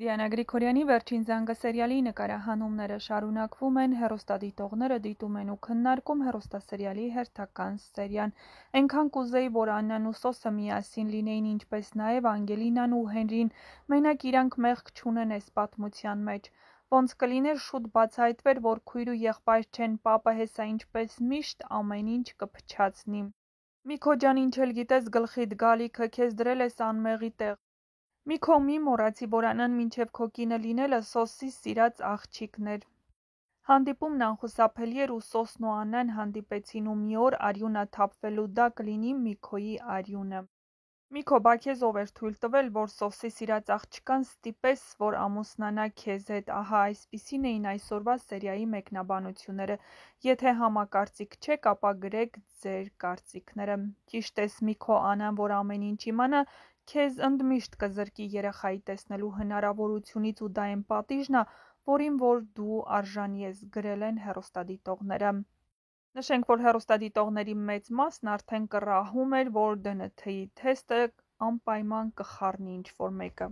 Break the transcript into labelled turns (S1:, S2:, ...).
S1: Դիանա Գրիգորյանի «Վերջին զանգը» սերիալի նկարահանումները շարունակվում են, հեռուստադիտողները դիտում են ու քննարկում հեռուստասերիալի հերթական սերիան։ Էնքան կուզեի, որ Աննան ու Սոսը միասին լինեին, ինչպես նաև Անգելինան ու Հենրին, մենակ իրանք մեղք չունեն էս պատմության մեջ։ Ոնց կլիներ շուտ բացահայտվեր, որ քույր ու եղբայր չեն, պապը հեսա ինչպես միշտ ամեն ինչ կփչացնի։ Միքո ջան, ինչ էլ գիտես գլխիդ գալիքը, քեզ դրել ես անմեղի տեղ։ Միքո, մի մոռացի, որ Աննան մինչև քո կինը լինելը Սոսի սիրած աղջիկն էր։ Հանդիպումն անխուսափելի էր ու Սոսն ու Աննան հանդիպեցին ու մի օր արյունը թափվելու դա կլինի Միքոյի արյունը։ Միքո, բա քեզ ով էր թույլ տվել, որ Սոսի սիրած աղջկան ստիպես, որ ամուսնանա քեզ հետ, ահա այսպիսին էին այսօրվա սերիայի մեկնաբանությունները։ Եթե համակարծիք չեք, ապա գրեք ձեր կարծիքները։ Ճիշտ ես, Միքո, Աննան որ ամեն ինչ իմանա, քեզ ընդմիշտ կզրկի երեխայի տեսնելու հնարավորությունից ու դա այն պատիժն ա, որին որ դու արժանի ես, գրել են հեռուստադիտողները։ Նշենք, որ հեռուստադիտողների մեծ մասն արդեն կռահում էր, որ ԴՆԹ-ի թեստը անպայման կխառնի ինչ-որ մեկը։